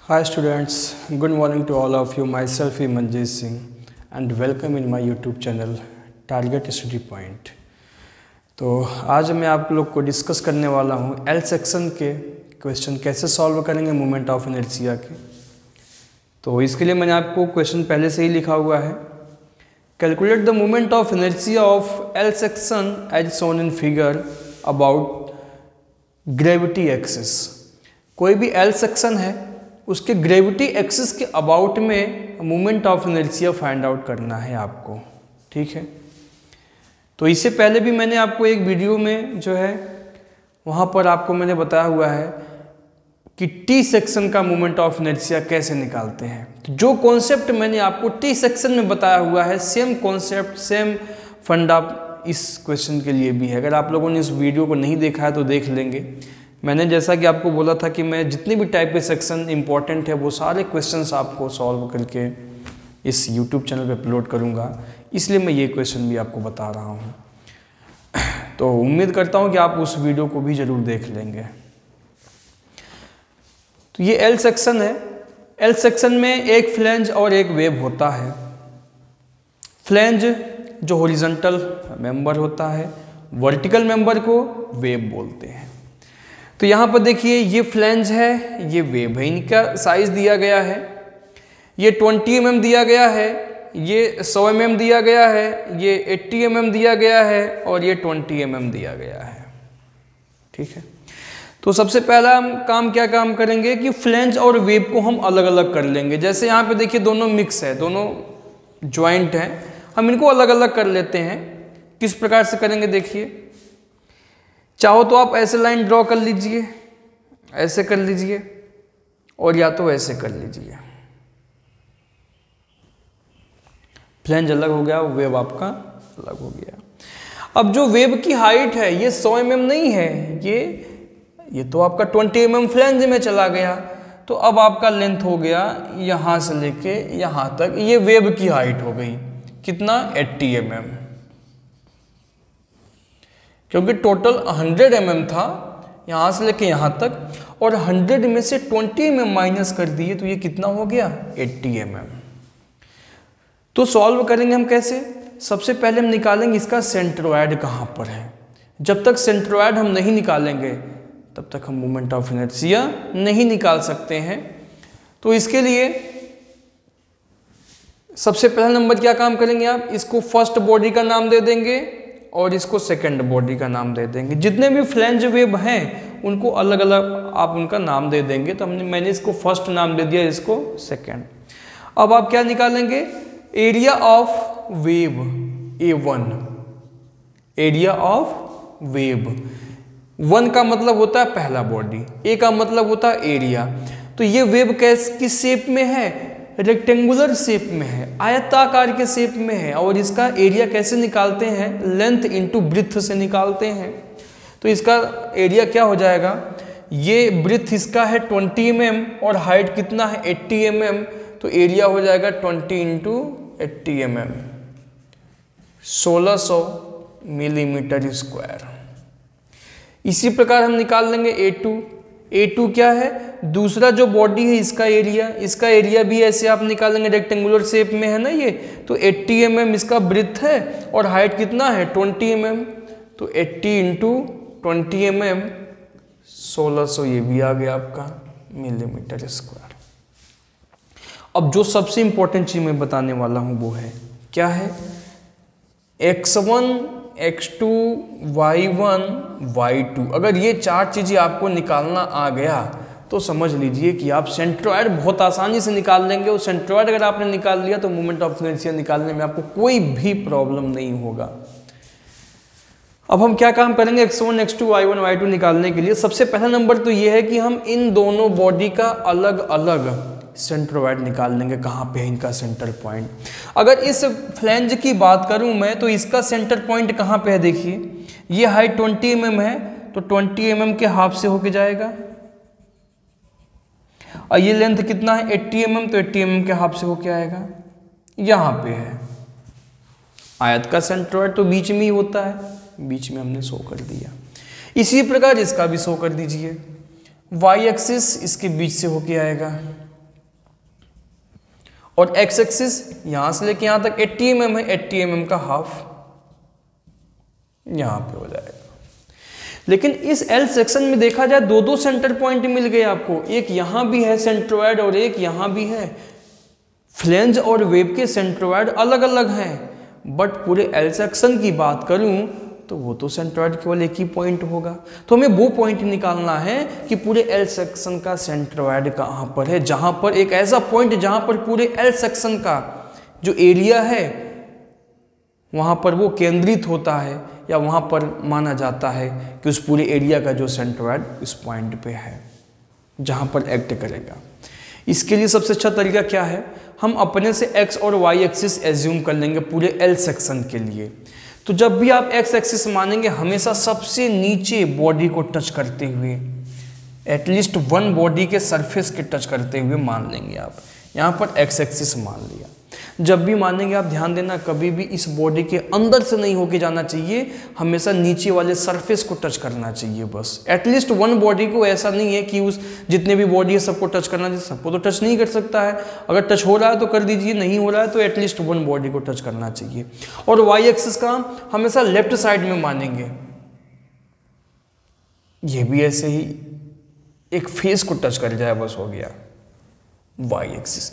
Hi students, good morning to all of you. Myself is Manjeet Singh and welcome in my YouTube channel Target Study Point. तो आज मैं आप लोग को discuss करने वाला हूँ एल सेक्शन के क्वेश्चन कैसे सॉल्व करेंगे मोमेंट ऑफ इनर्शिया के। तो इसके लिए मैंने आपको क्वेश्चन पहले से ही लिखा हुआ है। Calculate the moment of inertia of L section as shown in figure about gravity axis. कोई भी एल सेक्शन है उसके ग्रेविटी एक्सिस के अबाउट में moment of inertia find out करना है आपको, ठीक है। तो इससे पहले भी मैंने आपको एक वीडियो में जो है वहाँ पर आपको मैंने बताया हुआ है कि टी सेक्शन का मोमेंट ऑफ इनर्शिया कैसे निकालते हैं। तो जो कॉन्सेप्ट मैंने आपको टी सेक्शन में बताया हुआ है सेम कॉन्सेप्ट सेम फंडा इस क्वेश्चन के लिए भी है। अगर आप लोगों ने इस वीडियो को नहीं देखा है तो देख लेंगे। मैंने जैसा कि आपको बोला था कि मैं जितने भी टाइप के सेक्शन इंपॉर्टेंट है वो सारे क्वेश्चंस आपको सॉल्व करके इस YouTube चैनल पे अपलोड करूँगा, इसलिए मैं ये क्वेश्चन भी आपको बता रहा हूँ। तो उम्मीद करता हूँ कि आप उस वीडियो को भी ज़रूर देख लेंगे। तो ये एल सेक्शन है। एल सेक्शन में एक फ्लैंज और एक वेब होता है। फ्लैंज जो हॉरिजॉन्टल मेंबर होता है, वर्टिकल मेंबर को वेब बोलते हैं। तो यहाँ पर देखिए ये फ्लैंज है, ये वेब है। इनका साइज दिया गया है, ये 20 mm दिया गया है, ये 100 mm दिया गया है, ये 80 mm दिया गया है और ये 20 mm दिया गया है, ठीक है। तो सबसे पहला हम क्या काम करेंगे कि फ्लैंज और वेब को हम अलग अलग कर लेंगे। जैसे यहाँ पे देखिए दोनों मिक्स है, दोनों ज्वाइंट हैं, हम इनको अलग अलग कर लेते हैं। किस प्रकार से करेंगे देखिए। चाहो तो आप ऐसे लाइन ड्रॉ कर लीजिए, ऐसे कर लीजिए, और या तो ऐसे कर लीजिए। फ्लैंज अलग हो गया, वेब आपका अलग हो गया। अब जो वेब की हाइट है ये 100 mm नहीं है, ये तो आपका 20 mm फ्लैंज में चला गया। तो अब आपका लेंथ हो गया यहाँ से लेके यहाँ तक, ये वेब की हाइट हो गई कितना 80 mm, क्योंकि टोटल 100 mm था यहाँ से लेके यहाँ तक, और 100 में से 20 mm माइनस कर दिए तो ये कितना हो गया 80 mm। तो सॉल्व करेंगे हम कैसे। सबसे पहले हम निकालेंगे इसका सेंट्रोइड कहाँ पर है। जब तक सेंट्रोइड हम नहीं निकालेंगे तब तक हम मोमेंट ऑफ इनर्शिया नहीं निकाल सकते हैं। तो इसके लिए सबसे पहला नंबर क्या काम करेंगे, आप इसको फर्स्ट बॉडी का नाम दे देंगे और इसको सेकंड बॉडी का नाम दे देंगे। जितने भी फ्लैंज वेब हैं उनको अलग अलग आप उनका नाम दे देंगे। तो मैंने इसको फर्स्ट नाम दे दिया, इसको सेकंड। अब आप क्या निकालेंगे, area of web A1, area of web. 1 का मतलब होता है पहला बॉडी, A का मतलब होता है एरिया। तो ये वेब किस शेप में है, रेक्टेंगुलर शेप में है, आयताकार के शेप में है। और इसका एरिया कैसे निकालते हैं, लेंथ इंटू ब्रेड्थ से निकालते हैं। तो इसका एरिया क्या हो जाएगा, ये ब्रेड्थ इसका है 20 mm और हाइट कितना है 80 mm। तो एरिया हो जाएगा 20 इंटू 80 mm, 1600 मिलीमीटर स्क्वायर। इसी प्रकार हम निकाल लेंगे A2 क्या है, दूसरा जो बॉडी है इसका एरिया भी ऐसे आप निकालेंगे, रेक्टेंगुलर शेप में है ना ये। तो 80 mm इसका ब्रेड्थ है और हाइट कितना है 20 mm। तो 80 इंटू 20 mm 1600, ये भी आ गया आपका मिलीमीटर स्क्वायर। अब जो सबसे इंपॉर्टेंट चीज मैं बताने वाला हूं वो है क्या है, x1 x2 y1 y2। अगर ये 4 चीजें आपको निकालना आ गया तो समझ लीजिए कि आप सेंट्रोइड बहुत आसानी से निकाल लेंगे। और सेंट्रोइड अगर आपने निकाल लिया तो मोमेंट ऑफ इनर्शिया निकालने में आपको कोई भी प्रॉब्लम नहीं होगा। अब हम क्या काम करेंगे x1 x2 y1 y2 निकालने के लिए। सबसे पहला नंबर तो ये है कि हम इन दोनों बॉडी का अलग अलग सेंट्रोइड निकाल लेंगे। कहाँ पे है इनका सेंटर पॉइंट। अगर इस फ्लैंज की बात करूं मैं तो इसका सेंटर पॉइंट कहाँ पे है, देखिए ये हाइट 20 mm है तो 20 mm के हाफ से होके जाएगा, और ये लेंथ कितना है 80 mm, तो 80 mm के हाफ से होके आएगा। यहाँ पे है आयत का सेंट्रोइड तो बीच में ही होता है, बीच में हमने शो कर दिया। इसी प्रकार इसका भी शो कर दीजिए। y एक्सिस इसके बीच से होके आएगा, और एक्स एक्सिस यहां से लेके यहां तक 80 mm है, 80 mm का हाफ यहां पे हो जाएगा। लेकिन इस एल सेक्शन में देखा जाए दो दो सेंटर पॉइंट मिल गए आपको, एक यहां भी है सेंट्रोइड और एक यहां भी है। फ्लेंज और वेब के सेंट्रोइड अलग अलग हैं, बट पूरे एल सेक्शन की बात करूं तो वो तो सेंट्रोइड केवल एक ही पॉइंट होगा। तो हमें वो पॉइंट निकालना है कि पूरे एल सेक्शन का सेंट्रोइड कहां पर है, जहां पर एक ऐसा पॉइंट जहां पर पूरे एल सेक्शन का जो एरिया है वहां पर वो केंद्रित होता है, या वहां पर माना जाता है कि उस पूरे एरिया का जो सेंट्रोइड इस पॉइंट पे है जहां पर एक्ट करेगा। इसके लिए सबसे अच्छा तरीका क्या है, हम अपने से एक्स और वाई एक्सिस एज्यूम कर लेंगे पूरे एल सेक्शन के लिए। तो जब भी आप एक्स एक्सिस मानेंगे हमेशा सबसे नीचे बॉडी को टच करते हुए, एटलीस्ट वन बॉडी के सरफेस के टच करते हुए मान लेंगे आप। यहाँ पर एक्स एक्सिस मान लिया। जब भी मानेंगे आप ध्यान देना, कभी भी इस बॉडी के अंदर से नहीं होके जाना चाहिए, हमेशा नीचे वाले सरफेस को टच करना चाहिए बस। एटलीस्ट वन बॉडी को, ऐसा नहीं है कि उस जितने भी बॉडी है सबको टच करना चाहिए, सबको तो टच नहीं कर सकता है। अगर टच हो रहा है तो कर दीजिए, नहीं हो रहा है तो एटलीस्ट वन बॉडी को टच करना चाहिए। और वाई एक्सिस का हमेशा लेफ्ट साइड में मानेंगे, ये भी ऐसे ही एक फेस को टच कर जाए बस, हो गया वाई एक्सिस।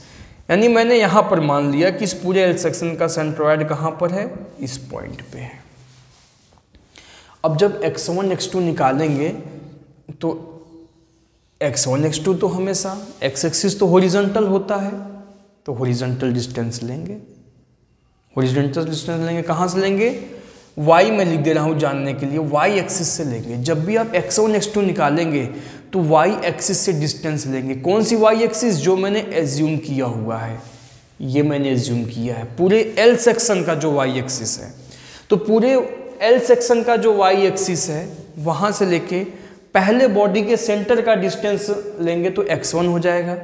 यानी मैंने यहां पर मान लिया कि इस पूरे एल सेक्शन का सेंट्रोइड कहां पर है, इस पॉइंट पे है। अब जब x1 x2 निकालेंगे तो x1 x2 तो हमेशा एक्स एक्सिस तो हॉरिजॉन्टल होता है, तो हॉरिजॉन्टल डिस्टेंस लेंगे। हॉरिजॉन्टल डिस्टेंस लेंगे कहां से लेंगे, y में लिख दे रहा हूं जानने के लिए, y एक्सिस से लेंगे। जब भी आप x1 x2 निकालेंगे तो y एक्सिस से डिस्टेंस लेंगे। कौन सी y एक्सिस, जो मैंने एज्यूम किया हुआ है, ये मैंने एज्यूम किया है पूरे L सेक्शन का जो y एक्सिस है। तो पूरे L सेक्शन का जो y एक्सिस है वहां से लेके पहले बॉडी के सेंटर का डिस्टेंस लेंगे तो x1 हो जाएगा,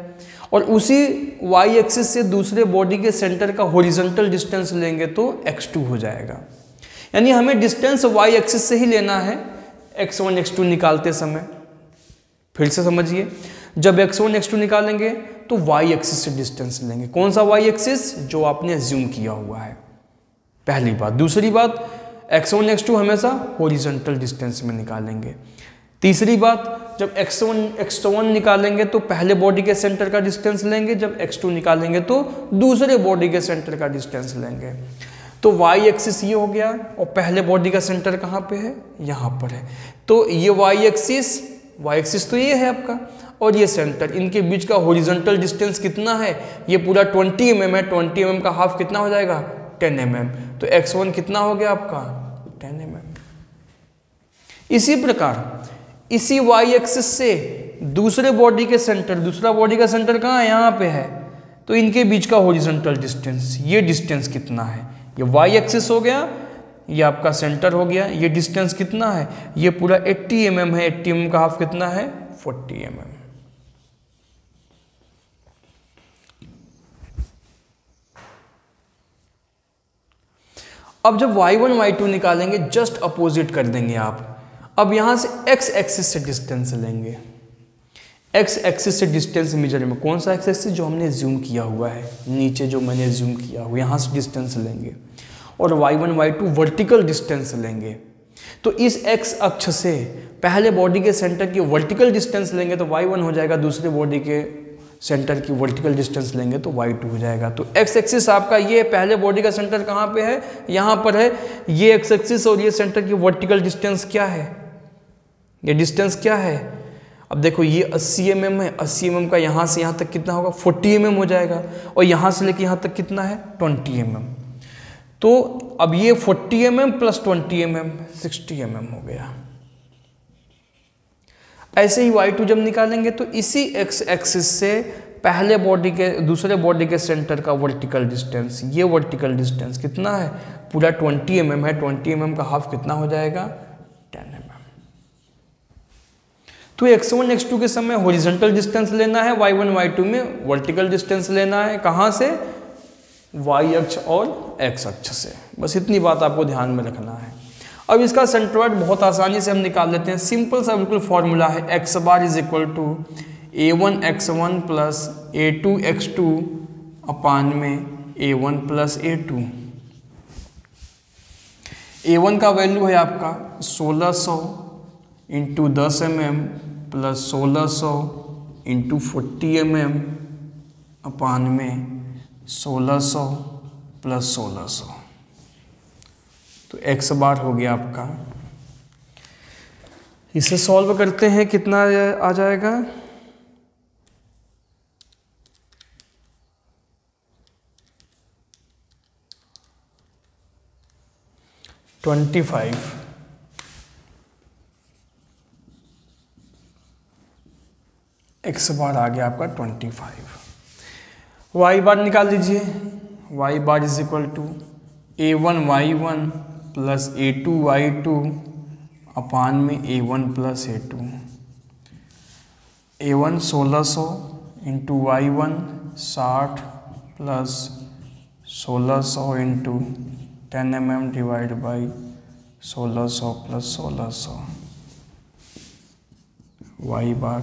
और उसी y एक्सिस से दूसरे बॉडी के सेंटर का हॉरिजॉन्टल डिस्टेंस लेंगे तो x2 हो जाएगा। यानी हमें डिस्टेंस y एक्सिस से ही लेना है x1 x2 निकालते समय। फिर से समझिए, जब x1 x2 निकालेंगे तो y एक्सिस से डिस्टेंस लेंगे। कौन सा y एक्सिस, जो आपने एज्यूम किया हुआ है, पहली बात। दूसरी बात, x1 x2 हमेशा हॉरिजॉन्टल डिस्टेंस में निकालेंगे। तीसरी बात, जब x1 निकालेंगे तो पहले बॉडी के सेंटर का डिस्टेंस लेंगे, जब x2 निकालेंगे तो दूसरे बॉडी के सेंटर का डिस्टेंस लेंगे। तो y एक्सिस ये हो गया, और पहले बॉडी का सेंटर कहाँ पे है, यहाँ पर है। तो ये y एक्सिस तो ये है आपका, और ये सेंटर, इनके बीच का हॉरिजॉन्टल डिस्टेंस कितना है, ये पूरा 20 mm है। 20 mm का हाफ कितना हो जाएगा, 10 mm। तो x1 कितना हो गया आपका, 10 mm। इसी प्रकार इसी y एक्सिस से दूसरे बॉडी के सेंटर, दूसरा बॉडी का सेंटर कहाँ है, यहाँ पे है, तो इनके बीच का हॉरिजॉन्टल डिस्टेंस, ये डिस्टेंस कितना है, ये y एक्सिस हो गया, ये आपका सेंटर हो गया। ये डिस्टेंस कितना है, ये पूरा 80 mm है। 80 mm का हाफ कितना है, 40 mm। अब जब y1 y2 निकालेंगे जस्ट अपोजिट कर देंगे आप। अब यहां से x एक्सिस से डिस्टेंस लेंगे। x एक्सिस से डिस्टेंस मेजर में, कौन सा x एक्सिस, जो हमने एज्यूम किया हुआ है, नीचे जो मैंने एज्यूम किया हुआ, यहां से डिस्टेंस लेंगे। और y1 y2 वर्टिकल डिस्टेंस लेंगे। तो इस x अक्ष से पहले बॉडी के सेंटर की वर्टिकल डिस्टेंस लेंगे तो y1 हो जाएगा, दूसरे बॉडी के सेंटर की वर्टिकल डिस्टेंस लेंगे तो y2 हो जाएगा। तो x एक्सिस आपका ये पहले बॉडी का सेंटर कहाँ पे है, यहाँ पर है। ये x एक्सिस और ये सेंटर की वर्टिकल डिस्टेंस क्या है, ये डिस्टेंस क्या है। अब देखो ये 80 mm है, 80 mm का यहाँ से यहाँ तक कितना होगा, 40 mm हो जाएगा, और यहाँ से लेके यहाँ तक कितना है, 20 mm। तो अब ये 40 mm प्लस 20 mm 60 mm हो गया। ऐसे ही y2 जब निकालेंगे तो इसी x एक्सिस से पहले बॉडी के दूसरे बॉडी के सेंटर का वर्टिकल डिस्टेंस, ये वर्टिकल डिस्टेंस कितना है, पूरा 20 mm है। 20 mm का हाफ कितना हो जाएगा, 10 mm। तो x1 x2 के समय हॉरिजॉन्टल डिस्टेंस लेना है, y1 y2 में वर्टिकल डिस्टेंस लेना है। कहाँ से, y अक्ष और x अक्ष से। बस इतनी बात आपको ध्यान में रखना है। अब इसका सेंट्रोइड बहुत आसानी से हम निकाल लेते हैं। सिंपल सा बिल्कुल फॉर्मूला है, x bar is equal to a1 x1 plus a2 x2 upon में A1 प्लस A2। A1 का वैल्यू है आपका 1600 into 10 mm plus 1600 into 40 mm अपान में 1600 प्लस 1600। तो x बार हो गया आपका। इसे सॉल्व करते हैं, कितना आ जाएगा? 25। x बार आ गया आपका 25। y बार निकाल लीजिए। y bar is equal to A1y1 plus A2y2 upon में A1 plus A2। A1 1600 into Y1 60 plus 1600 into 10 mm divide by 1600 plus 1600। y bar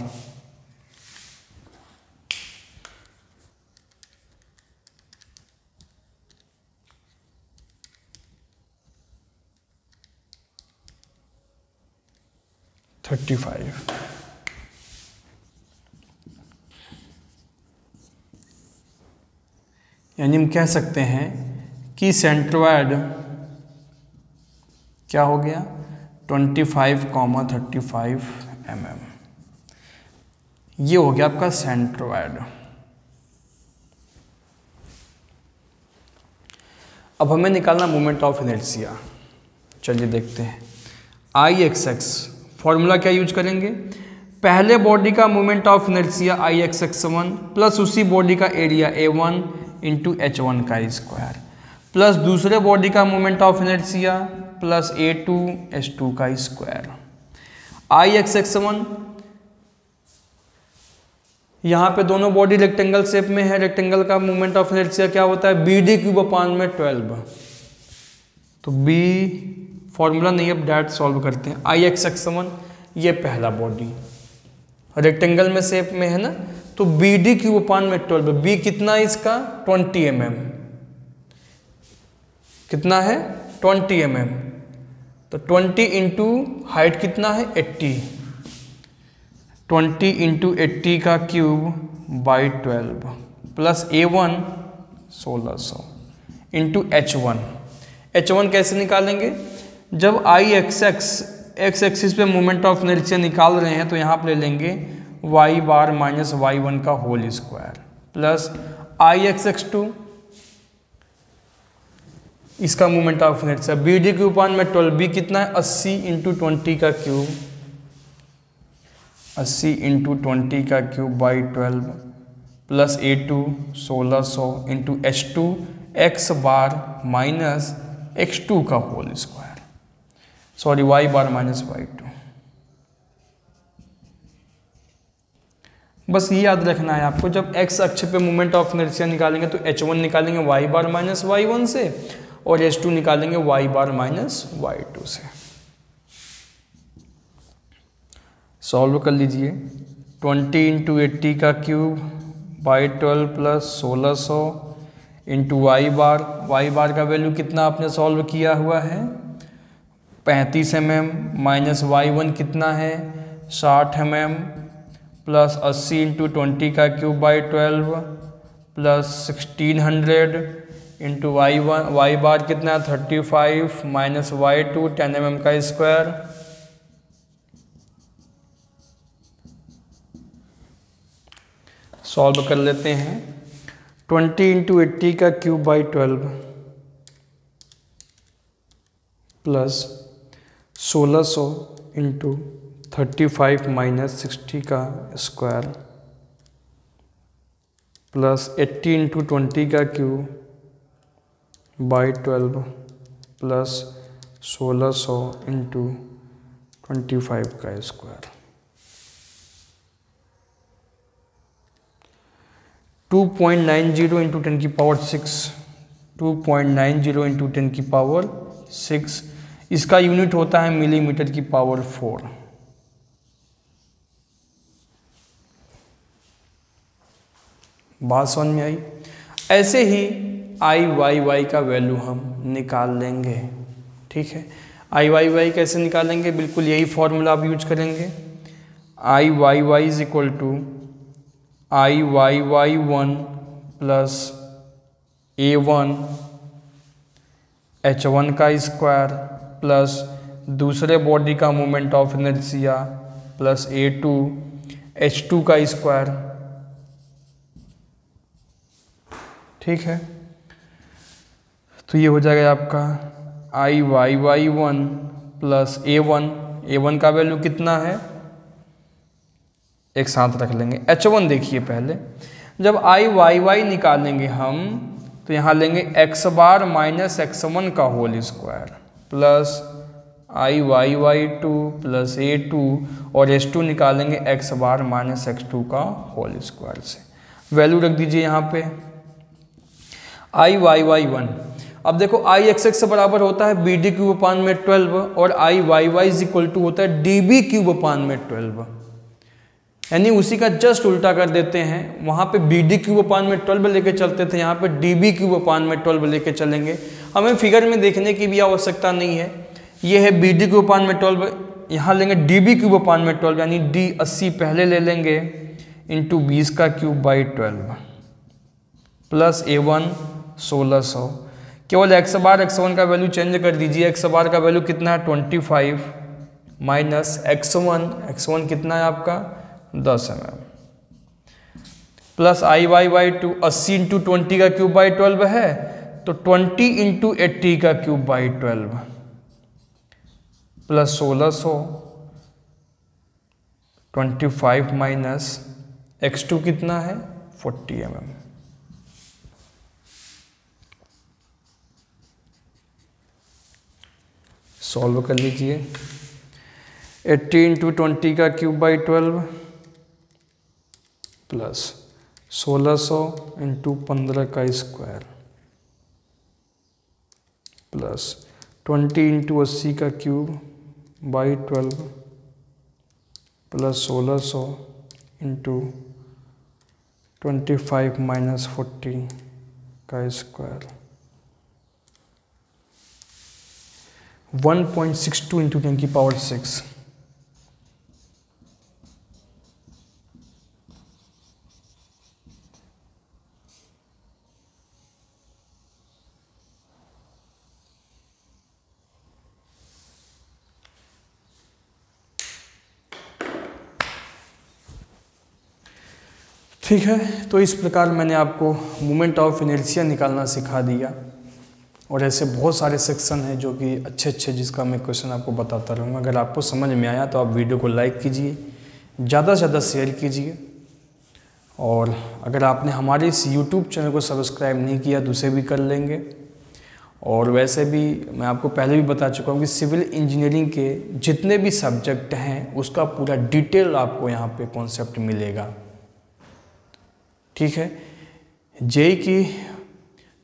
$35। यानी हम कह सकते हैं कि सेंट्रोइड क्या हो गया? 25,35 mm। ये हो गया आपका सेंट्रोइड। अब हमें निकालना मोमेंट ऑफ इनर्शिया। चलिए देखते हैं। IXX फॉर्मूला क्या यूज करेंगे? पहले बॉडी का moment of inertia IXX1 plus उसी बॉडी का एरिया A1 इंटू H1 का स्क्वायर प्लस दूसरे बॉडी का moment of inertia plus A2 H2 का स्क्वायर। IXX1 यहाँ पे दोनों बॉडी रेक्टेंगल शेप में है। रेक्टेंगल का मोमेंट ऑफ इनर्शिया क्या होता है? BD³ अपान में 12। तो B फॉर्मूला नहीं, अब डायरेक्ट सॉल्व करते हैं। IXX1 ये पहला बॉडी रेक्टेंगल में शेप में है ना, तो BD³ अपान में 12। B कितना है इसका? 20 mm। कितना है? 20 mm। तो 20 इंटू हाइट कितना है? 80। 20 इंटू 80 का cube by 12 plus A1 1600 into H1। H1 कैसे निकालेंगे? जब IXX एक्स एक्सिस पे मोमेंट ऑफ इनर्शिया निकाल रहे हैं तो यहाँ पर ले लेंगे y बार माइनस y1 का होल स्क्वायर प्लस IXX2 इसका मोमेंट ऑफ इनर्शिया BD³ अपान में 12। B कितना है? 80 इंटू 20 का क्यूब, 80 इंटू 20 का cube by 12 plus A2 1600 into H2 x bar minus x2 का होल स्क्वायर, सॉरी y बार माइनस y2। बस ये याद रखना है आपको, जब x अक्ष पे मोमेंट ऑफ इनर्शिया निकालेंगे तो H1 निकालेंगे y बार माइनस y1 से और H2 निकालेंगे y बार माइनस y2 से। सॉल्व कर लीजिए। 20 इंटू 80 का cube by 12 plus 1600 into y बार का वैल्यू कितना आपने सॉल्व किया हुआ है? 35 mm माइनस y1 कितना है? 60 mm प्लस 80 इंटू 20 का cube by 12 plus 1600 into y बार कितना? 35 माइनस y2 10 mm का स्क्वायर। सॉल्व कर लेते हैं। 20 इंटू 80 का cube by 12 plus 1600 into 35 minus 60 का स्क्वायर प्लस 80 इंटू 20 का क्यूब बाई 12 प्लस 1600 इंटू 25 का स्क्वायर। 2.90 इंटू 10 की पावर 6, 2.90 इंटू 10 की पावर 6, इसका यूनिट होता है मिलीमीटर की पावर 4। बात समझ में आई? ऐसे ही आई वाई वाई का वैल्यू हम निकाल लेंगे। ठीक है, आई वाई वाई कैसे निकालेंगे, बिल्कुल यही फॉर्मूला आप यूज करेंगे। I Y Y is equal to I Y Y 1 plus A1 H1 का स्क्वायर प्लस दूसरे बॉडी का moment of inertia plus A2 H2 का स्क्वायर। ठीक है, तो ये हो जाएगा आपका आई वाई वाई 1 प्लस A1 का वैल्यू कितना है, एक साथ रख लेंगे। H1 देखिए पहले, जब आई वाई वाई निकालेंगे हम तो यहाँ लेंगे x बार माइनस x1 का होल स्क्वायर प्लस आई वाई वाई 2 प्लस A2 और H2 निकालेंगे x बार माइनस x2 का होल स्क्वायर से। वैल्यू रख दीजिए यहाँ पे आई वाई वाई 1। अब देखो आई एक्स एक्स से बराबर होता है बी डी क्यूब अपान में 12 और I Y Y is equal to होता है डी बी क्यूब अपान में 12, यानी उसी का जस्ट उल्टा कर देते हैं। वहाँ पे बी डी क्यूब अपान में 12 लेके चलते थे, यहाँ पे डी बी क्यूब अपान में 12 लेके चलेंगे। हमें फिगर में देखने की भी आवश्यकता नहीं है, ये है बी डी क्यूब अपान में 12, यहाँ लेंगे डी बी क्यूब अपान में 12, यानी डी 80 पहले ले लेंगे इंटू 20 का क्यूब बाई 12 प्लस A1 1600। केवल x बार x1 का वैल्यू चेंज कर दीजिए। x बार का वैल्यू कितना है 25 माइनस x1 कितना है आपका 10 mm प्लस आई वाई वाई 2 80 इंटू 20 का क्यूब बाई 12 है तो 20 इंटू 80 का cube by 12 plus 1600 25 minus x2 कितना है 40 mm। सॉल्व कर लीजिए। 80 इंटू 20 का क्यूब बाई 12 प्लस 1600 इंटू 15 का स्क्वायर प्लस 20 इंटू 80 का cube by 12 plus 1600 into 25 minus 40 का स्क्वायर 1.62 इंटू 10 की पावर 6। ठीक है, तो इस प्रकार मैंने आपको मोमेंट ऑफ इनर्शिया निकालना सिखा दिया और ऐसे बहुत सारे सेक्शन हैं जो कि अच्छे जिसका मैं क्वेश्चन आपको बताता रहूँगा। अगर आपको समझ में आया तो आप वीडियो को लाइक कीजिए, ज़्यादा से ज़्यादा शेयर कीजिए और अगर आपने हमारे इस YouTube चैनल को सब्सक्राइब नहीं किया तो उसे भी कर लेंगे। और वैसे भी मैं आपको पहले भी बता चुका हूँ कि सिविल इंजीनियरिंग के जितने भी सब्जेक्ट हैं उसका पूरा डिटेल आपको यहाँ पे कॉन्सेप्ट मिलेगा। ठीक है, जेईई की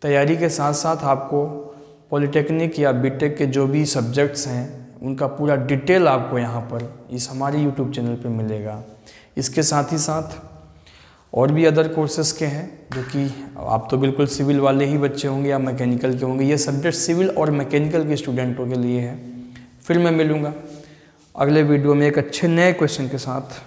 तैयारी के साथ साथ आपको पॉलिटेक्निक या बीटेक के जो भी सब्जेक्ट्स हैं उनका पूरा डिटेल आपको यहाँ पर इस हमारे यूट्यूब चैनल पे मिलेगा। इसके साथ ही साथ और भी अदर कोर्सेज़ के हैं जो कि आप तो बिल्कुल सिविल वाले ही बच्चे होंगे या मैकेनिकल के होंगे। ये सब्जेक्ट सिविल और मैकेनिकल के स्टूडेंटों के लिए है। फिर मैं मिलूँगा अगले वीडियो में एक अच्छे नए क्वेश्चन के साथ।